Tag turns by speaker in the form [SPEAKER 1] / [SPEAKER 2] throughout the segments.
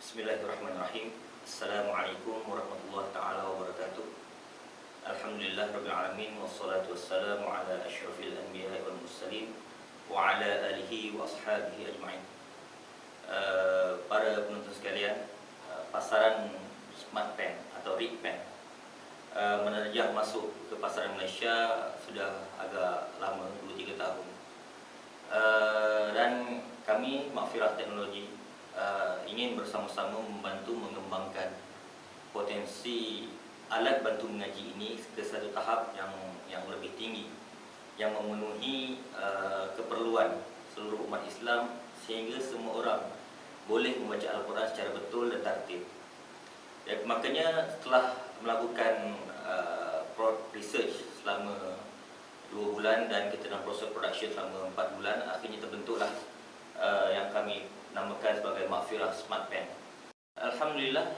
[SPEAKER 1] Bismillahirrahmanirrahim. Assalamualaikum warahmatullahi taala wabarakatuh. Alhamdulillah rabbil alamin wassalatu wassalamu ala asyrafil anbiya'i wal mursalin wa ala alihi wa ashabihi ajma'in. Para penonton sekalian, pasaran smart pen atau rig pen menerjah masuk ke pasaran Malaysia sudah agak lama, 2-3 tahun. Dan kami Maghfirah Teknologi ingin bersama-sama membantu mengembangkan potensi alat bantu mengaji ini ke satu tahap yang lebih tinggi, yang memenuhi keperluan seluruh umat Islam, sehingga semua orang boleh membaca Al-Quran secara betul dan tertib. Makanya setelah melakukan research selama 2 bulan dan kita dalam proses production selama 4 bulan, akhirnya terbentuklah yang kami namakan sebagai Maghfirah Smart Pen. Alhamdulillah,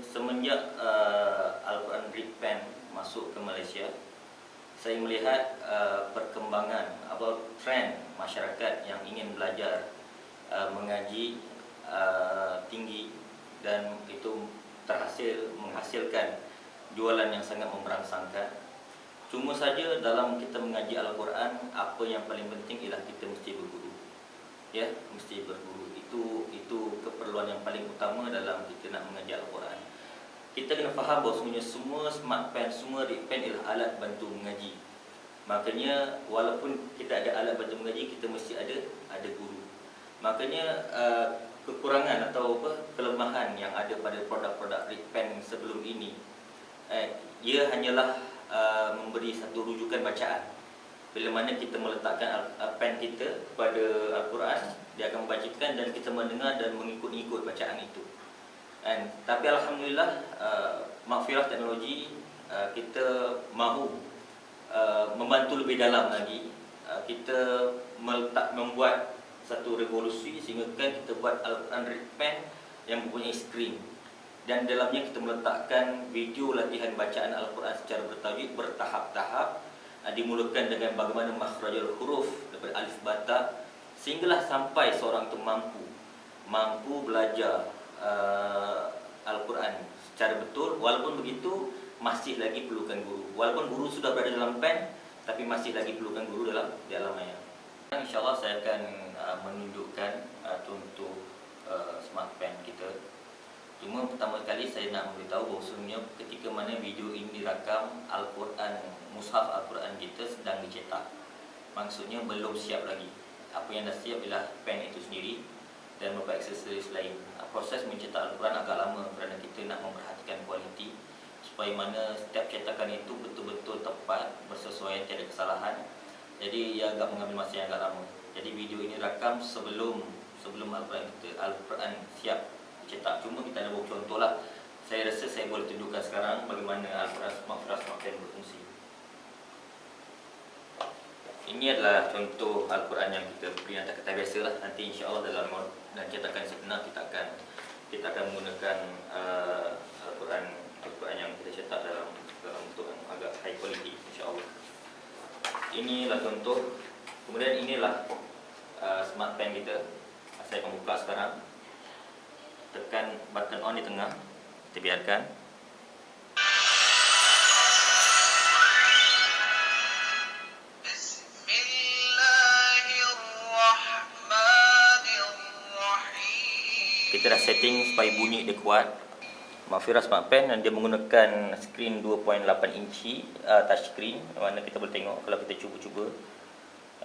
[SPEAKER 1] semenjak Al-Quran Rig Pen masuk ke Malaysia, saya melihat perkembangan atau trend masyarakat yang ingin belajar mengaji tinggi, dan itu menghasilkan jualan yang sangat memberangsangkan. Cuma saja dalam kita mengaji Al-Quran, apa yang paling penting ialah kita mesti berguru. Ya, mesti berguru. Itu keperluan yang paling utama dalam kita nak mengaji Al-Quran. Kita kena faham bahawa sebenarnya semua smart pen, semua rig pen ialah alat bantu mengaji. Makanya walaupun kita ada alat bantu mengaji, kita mesti ada guru. Makanya kekurangan atau kelemahan yang ada pada produk-produk rig pen sebelum ini, ia hanyalah memberi satu rujukan bacaan. Bila mana kita meletakkan pen kita kepada Al-Quran, dia akan membacakan dan kita mendengar dan mengikut bacaan itu. Tapi Alhamdulillah, Maghfirah Teknologi, kita mahu membantu lebih dalam lagi. Kita membuat satu revolusi, sehingga kita buat Al-Quran Rig Pen yang mempunyai skrin, dan dalamnya kita meletakkan video latihan bacaan Al-Quran secara bertahap-tahap, dimulakan dengan bagaimana makhrajul huruf daripada alif bata, sehinggalah sampai seorang itu mampu belajar Al-Quran secara betul. Walaupun begitu, masih lagi perlukan guru. Walaupun guru sudah berada dalam pen, tapi masih lagi perlukan guru di alam maya. InsyaAllah saya akan menunjukkan contoh smart pen kita. Cuma pertama sekali saya nak memberitahu bahawa sebenarnya ketika mana video ini dirakam, Al-Quran, mushaf Al-Quran kita sedang dicetak. Maksudnya belum siap lagi. Apa yang dah siap ialah pen itu sendiri dan beberapa aksesoris lain. Proses mencetak Al-Quran agak lama kerana kita nak memperhatikan kualiti, supaya mana setiap cetakan itu betul-betul tepat, bersesuaian, tiada kesalahan. Jadi ia agak mengambil masa yang agak lama. Jadi video ini rakam sebelum Al-Quran siap cetak. Cuma kita ada beberapa contoh lah. Saya rasa saya boleh tunjukkan sekarang bagaimana Al-Quran Maghfirah Smart Pen berfungsi. Ini adalah contoh Al-Quran yang kita beri atas kertas biasa lah. Nanti insya-Allah dalam cetakan sebenar kita akan menggunakan Al-Quran yang kita cetak dalam bentuk yang agak high quality, insya-Allah. Inilah contoh. Kemudian inilah smart pen kita. Saya akan buka sekarang. Tekan button on di tengah, kita biarkan. Kita dah setting supaya bunyi dia kuat. Maghfirah Smart Pen, dan dia menggunakan skrin 2.8 inci touch screen, mana kita boleh tengok kalau kita cuba-cuba.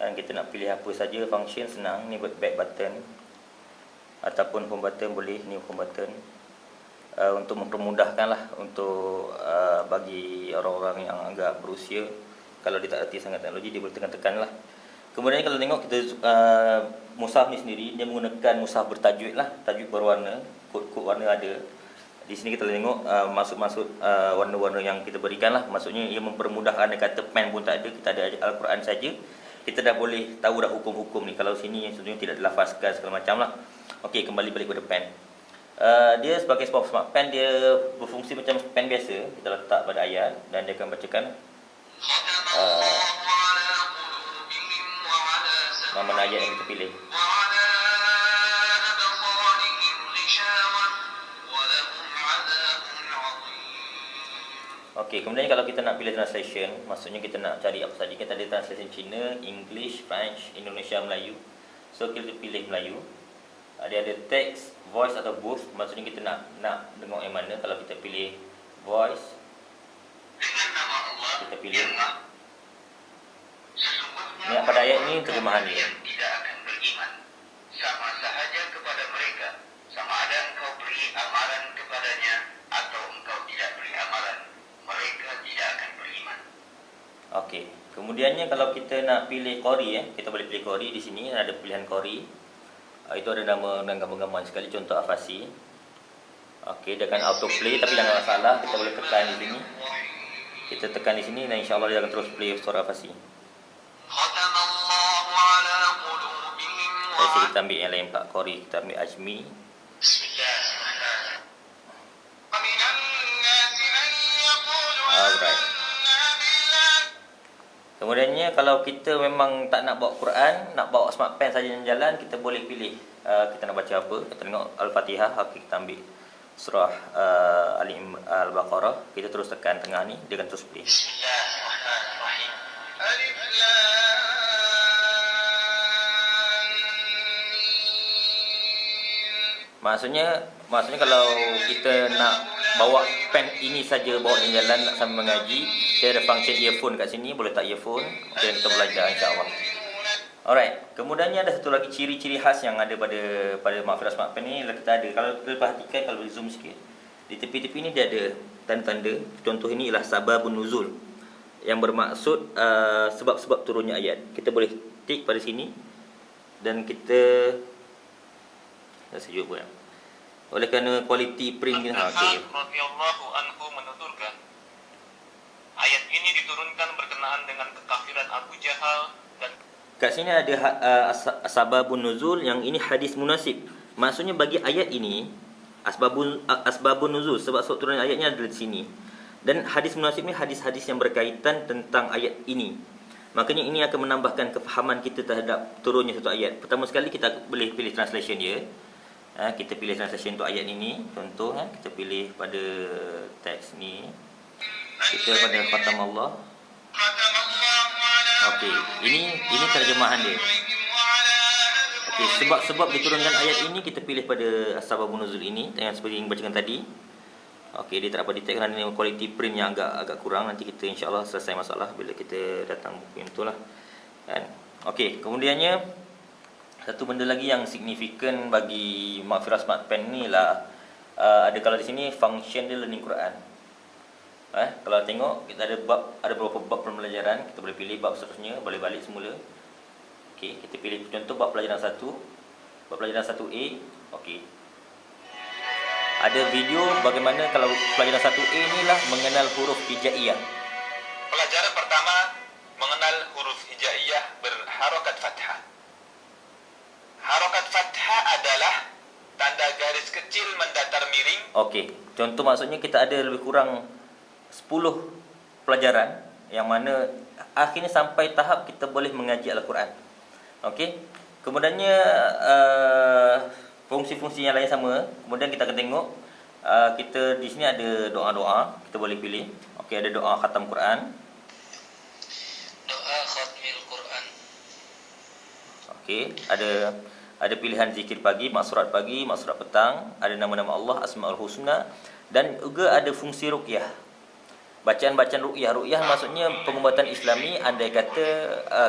[SPEAKER 1] Dan kita nak pilih apa saja function, senang. Ni back button ataupun home button boleh. Ni home button untuk mempermudahkan lah untuk bagi orang-orang yang agak berusia, kalau dia tak reti sangat teknologi, dia boleh tekan-tekan lah. Kemudian kalau tengok kita mushaf ni sendiri, dia menggunakan mushaf bertajwid lah, tajwid berwarna, kod-kod warna ada. Di sini kita tengok maksud warna-warna yang kita berikan lah. Maksudnya ia mempermudah. Anda kata pen pun tak ada, kita ada Al-Quran saja, kita dah boleh tahu dah hukum-hukum ni. Kalau sini sebenarnya tidak dilafazkan segala macam lah. Okey, kembali balik kepada pen. Dia sebagai sebuah smart pen, dia berfungsi macam pen biasa. Kita letak pada ayat dan dia akan bacakan mana ayat yang kita pilih. Okey, kemudian kalau kita nak pilih translation, maksudnya kita nak cari apa saja. Kita ada translation Cina, English, French, Indonesia, Melayu. So kita pilih Melayu. Dia ada text, voice atau both. Maksudnya kita nak dengar yang mana. Kalau kita pilih voice, kita pilih. Ni pada ayat ni terjemahan dia.
[SPEAKER 2] Tidak akan beriman. Sama sahaja kepada mereka. Sama ada engkau beri amalan kepadanya atau engkau tidak beri amalan. Mereka tidak akan beriman.
[SPEAKER 1] Okey. Kemudiannya kalau kita nak pilih qari, kita boleh pilih qari di sini ada pilihan qari. Itu ada nama dan gambar-gambar sekali, contoh Afasi. Okey, dia akan auto play tapi jangan masalah, kita boleh tekan di sini. Kita tekan di sini dan insya-Allah dia akan terus play surah Afasi. Kita ambil yang lain Pak qari, kita ambil Ajmi. Alright. Kemudiannya kalau kita memang tak nak bawa Quran, nak bawa smart pen saja jalan, kita boleh pilih kita nak baca apa. Kita tengok Al-Fatihah, kita ambil surah Al-Baqarah, kita terus tekan tengah ni, dia akan terus play. Maksudnya kalau kita nak bawa pen ini saja, bawa jalan nak sambil mengaji, dia ada function earphone kat sini, boleh tak earphone, dan kita belajar insya-Allah. Alright, kemudiannya ada satu lagi ciri-ciri khas yang ada pada Mahfirah Smart Pen ni, kita ada, kalau kita perhatikan, kalau zoom sikit, di tepi-tepi ni dia ada tanda-tanda. Contoh ini ialah sababun nuzul, yang bermaksud sebab-sebab turunnya ayat. Kita boleh tik pada sini dan kita sejuk pun. Oleh kerana kualiti print ni
[SPEAKER 2] radhiyallahu anhu menuturkan, ayat ini diturunkan berkenaan dengan kekafiran Abu Jahal dan
[SPEAKER 1] kat sini ada asbabun nuzul, yang ini hadis munasib. Maksudnya bagi ayat ini asbabun nuzul, sebab turun ayatnya ada di sini. Dan hadis munasib ni hadis-hadis yang berkaitan tentang ayat ini. Makanya ini akan menambahkan kefahaman kita terhadap turunnya satu ayat. Pertama sekali kita boleh pilih translation dia. Kita pilih translation untuk ayat ini. Contoh, kita pilih pada teks ni. Kita pada khatam Allah. Okey, ini terjemahan dia. Okey, sebab diturunkan ayat ini kita pilih pada asbabun nuzul ini, yang seperti yang bacakan tadi. Okey, dia tak dapat detect kerana kualiti print yang agak kurang. Nanti kita insya-Allah selesai masalah bila kita datang buku yang itulah. Kan? Okey, kemudiannya satu benda lagi yang signifikan bagi Mahfirah Smart Pen ni lah, ada kalau di sini function dia learning Quran. Kalau tengok kita ada beberapa bab pembelajaran, kita boleh pilih bab seterusnya, boleh balik semula. Okey, kita pilih contoh bab pelajaran 1. Bab pelajaran 1A. Okey. Ada video bagaimana kalau pelajaran 1A inilah mengenal huruf hijaiyah.
[SPEAKER 2] Pelajaran pertama, mengenal huruf hijaiyah berharokat fathah. Harokat fathah adalah tanda garis kecil mendatar miring.
[SPEAKER 1] Okey, contoh maksudnya kita ada lebih kurang 10 pelajaran yang mana akhirnya sampai tahap kita boleh mengaji Al-Quran. Okey. Kemudiannya fungsi-fungsi yang lain sama. Kemudian kita akan tengok kita di sini ada doa-doa, kita boleh pilih. Okey, ada doa khatam Quran.
[SPEAKER 2] Doa khatmil Quran.
[SPEAKER 1] Okey, ada pilihan zikir pagi, maksurat pagi, maksurat petang, ada nama-nama Allah, Asmaul Husna, dan juga ada fungsi ruqyah. Bacaan-bacaan ruqyah. Ruqyah maksudnya pengubatan Islami andai kata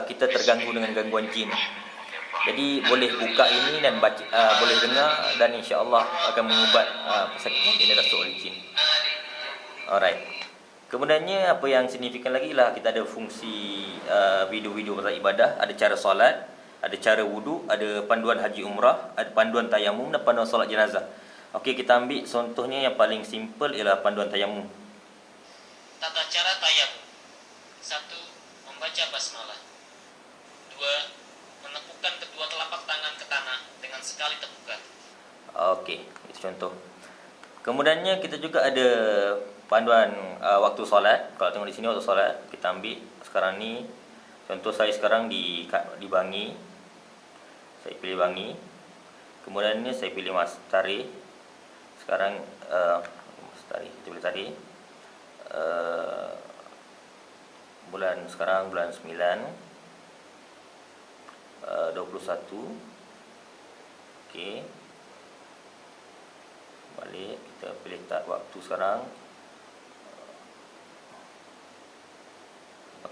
[SPEAKER 1] kita terganggu dengan gangguan jin. Jadi boleh buka ini dan baca, boleh dengar, dan insya-Allah akan mengubat pesakit ini rasuk oleh jin. Alright. Kemudiannya apa yang signifikan lagi lah, kita ada fungsi video-video pasal ibadah, ada cara solat, ada cara wudu, ada panduan haji umrah, ada panduan tayamum dan panduan solat jenazah. Okey, kita ambil contohnya yang paling simple ialah panduan tayamum.
[SPEAKER 2] Tata cara tayamum. 1. Membaca basmalah. 2. Menekukkan kedua telapak tangan ke tanah dengan sekali tepukan.
[SPEAKER 1] Okey, itu contoh. Kemudiannya kita juga ada panduan waktu solat. Kalau tengok di sini waktu solat, kita ambil sekarang ni. Contoh saya sekarang di Bangi. Saya pilih Bangi. Kemudiannya saya pilih Mas Tari. Sekarang Mas Tari, kita pilih tadi. bulan sekarang bulan 9, 21. Okey, balik kita pilih tak waktu sekarang.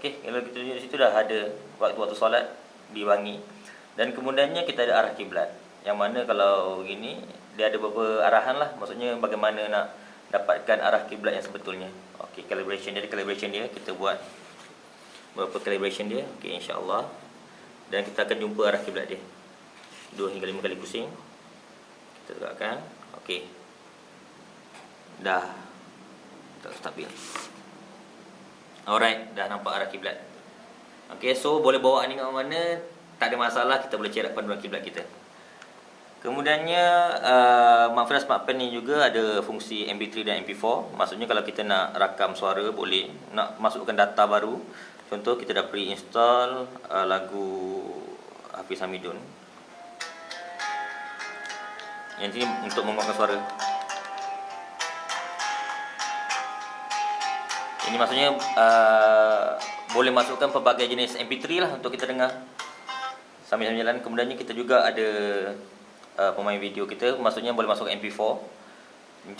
[SPEAKER 1] Okey, kalau kita tunjuk di situ dah ada waktu-waktu solat diwangi. Dan kemudiannya kita ada arah kiblat. Yang mana kalau gini dia ada beberapa arahan lah, maksudnya bagaimana nak dapatkan arah kiblat yang sebetulnya. Okey, calibration dia kita buat berapa calibration dia. Okey, insya-Allah. Dan kita akan jumpa arah kiblat dia. 2 hingga 5 kali pusing. Kita tegakkan. Okey. Dah. Tak stabil. Alright, dah nampak arah kiblat. Okey, so boleh bawa ni kat mana, tak ada masalah, kita boleh check panduan kiblat kita. Kemudiannya Mahfirah Smart Pen ni juga ada fungsi MP3 dan MP4. Maksudnya kalau kita nak rakam suara boleh, nak masukkan data baru. Contoh kita dah pre-install lagu Hafiz Hamidun. Yang ini untuk menguatkan suara. Ini maksudnya boleh masukkan pelbagai jenis MP3 lah untuk kita dengar sambil jalan. Kemudiannya kita juga ada pemain video kita, maksudnya boleh masuk MP4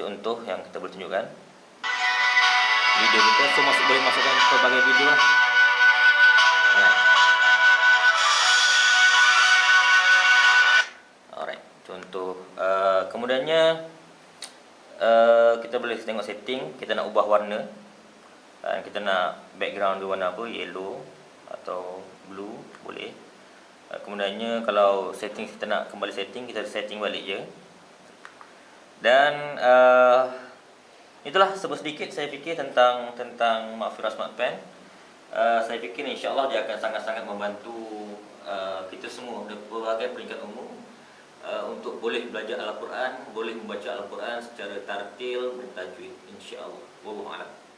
[SPEAKER 1] untuk yang kita boleh tunjukkan video kita. So boleh masukkan pelbagai video lah. Alright, contoh. Kemudiannya kita boleh tengok setting, kita nak ubah warna. Kita nak background dia warna apa, yellow atau blue boleh. Kemudiannya kalau setting kita nak kembali setting, kita setting balik je. Dan itulah sedikit saya fikir tentang Mahfirah Smart Pen. Saya fikir insya-Allah dia akan sangat-sangat membantu kita semua dari berbagai peringkat umum untuk boleh belajar Al-Quran, boleh membaca Al-Quran secara tartil dan tajwid, insya-Allah. Wallahu a'lam.